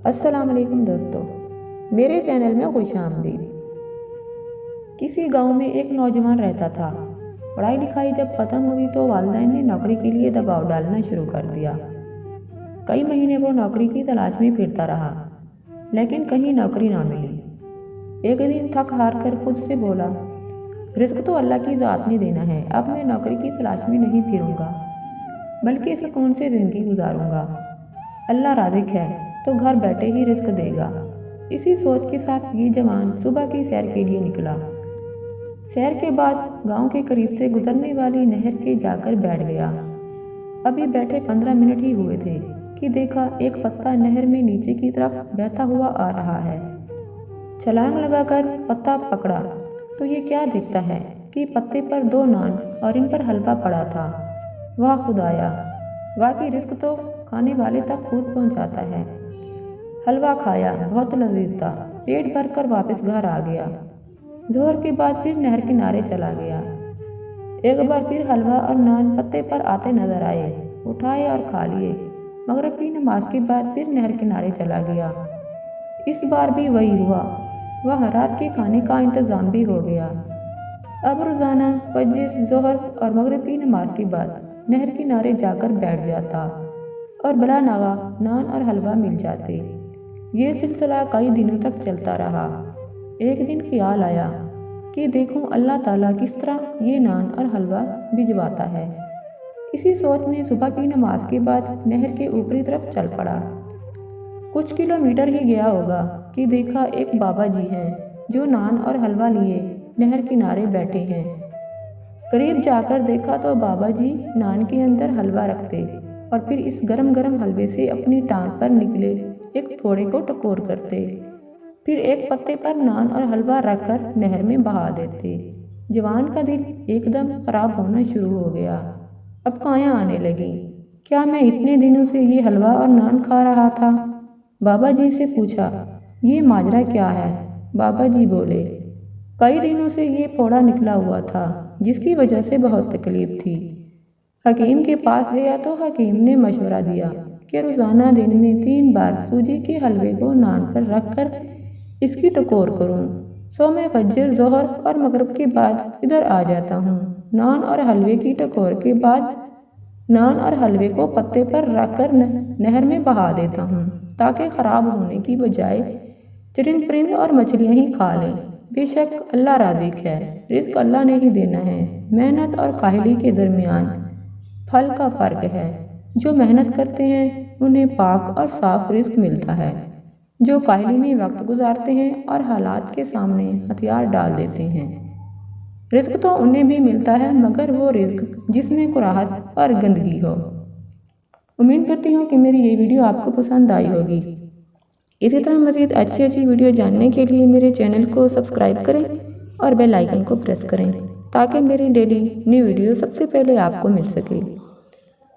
अस्सलाम वालेकुम दोस्तों, मेरे चैनल में खुश आमदीद। किसी गांव में एक नौजवान रहता था। पढ़ाई लिखाई जब ख़त्म हुई तो वालिदैन ने नौकरी के लिए दबाव डालना शुरू कर दिया। कई महीने वो नौकरी की तलाश में फिरता रहा, लेकिन कहीं नौकरी ना मिली। एक दिन थक हार कर खुद से बोला, रिज़्क तो अल्लाह की ज़ात ने देना है। अब मैं नौकरी की तलाश में नहीं फिरूंगा, बल्कि सुकून से ज़िंदगी गुजारूंगा। अल्लाह राज़िक है तो घर बैठे ही रिज़्क देगा। इसी सोच के साथ ये जवान सुबह की सैर के लिए निकला। सैर के बाद गांव के करीब से गुजरने वाली नहर के जाकर बैठ गया। अभी बैठे 15 मिनट ही हुए थे कि देखा एक पत्ता नहर में नीचे की तरफ बहता हुआ आ रहा है। छलांग लगाकर पत्ता पकड़ा तो ये क्या दिखता है कि पत्ते पर 2 नान और इन पर हलवा पड़ा था। वाह खुदाया, वाकई रिज़्क तो खाने वाले तक खुद पहुंचाता है। हलवा खाया, बहुत लजीज था। पेट भर कर वापस घर आ गया। जोहर के बाद फिर नहर किनारे चला गया। एक बार फिर हलवा और नान पत्ते पर आते नजर आए, उठाए और खा लिए। मगरिब की नमाज के बाद फिर नहर किनारे चला गया। इस बार भी वही हुआ। वह रात के खाने का इंतज़ाम भी हो गया। अब रोज़ाना फजर, जोहर और मगरिब की नमाज के बाद नहर किनारे जाकर बैठ जाता और बला नागा नान और हलवा मिल जाते। ये सिलसिला कई दिनों तक चलता रहा। एक दिन ख्याल आया कि देखूं अल्लाह ताला किस तरह ये नान और हलवा भिजवाता है। इसी सोच में सुबह की नमाज के बाद नहर के ऊपरी तरफ चल पड़ा। कुछ किलोमीटर ही गया होगा कि देखा एक बाबा जी हैं जो नान और हलवा लिए नहर किनारे बैठे हैं। करीब जाकर देखा तो बाबा जी नान के अंदर हलवा रखते और फिर इस गरम गरम हलवे से अपनी टांग पर निकले एक फोड़े को टकोर करते, फिर एक पत्ते पर नान और हलवा रखकर नहर में बहा देते। जवान का दिल एकदम खराब होना शुरू हो गया। अब कायां आने लगी, क्या मैं इतने दिनों से ये हलवा और नान खा रहा था? बाबा जी से पूछा, ये माजरा क्या है? बाबा जी बोले, कई दिनों से ये फोड़ा निकला हुआ था, जिसकी वजह से बहुत तकलीफ थी। हकीम के पास गया तो हकीम ने मशवरा दिया कि रोज़ाना दिन में 3 बार सूजी के हलवे को नान पर रखकर इसकी टकोर करूं। सो मैं फजर, जोहर और मगरिब के बाद इधर आ जाता हूं। नान और हलवे की टकोर के बाद नान और हलवे को पत्ते पर रखकर नहर में बहा देता हूं, ताकि ख़राब होने की बजाय चरिंद परिंद और मछलियाँ ही खा लें। बेशक अल्लाह राज़िक है, रिज़्क अल्लाह ने ही देना है। मेहनत और काहली के दरमियान फल का फ़र्क है। जो मेहनत करते हैं उन्हें पाक और साफ रिज़्क मिलता है। जो काहली में वक्त गुजारते हैं और हालात के सामने हथियार डाल देते हैं, रिज़्क तो उन्हें भी मिलता है, मगर वो रिज़्क जिसमें कुराहत और गंदगी हो। उम्मीद करती हूँ कि मेरी ये वीडियो आपको पसंद आई होगी। इसी तरह मज़ीद अच्छी वीडियो जानने के लिए मेरे चैनल को सब्सक्राइब करें और बेल आइकन को प्रेस करें, ताकि मेरी डेली न्यू वीडियो सबसे पहले आपको मिल सके।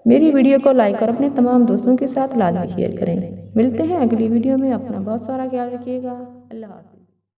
मेरी वीडियो को लाइक और अपने तमाम दोस्तों के साथ लाजमी शेयर करें। मिलते हैं अगली वीडियो में। अपना बहुत सारा ख्याल रखिएगा। अल्लाह हाफ़िज़।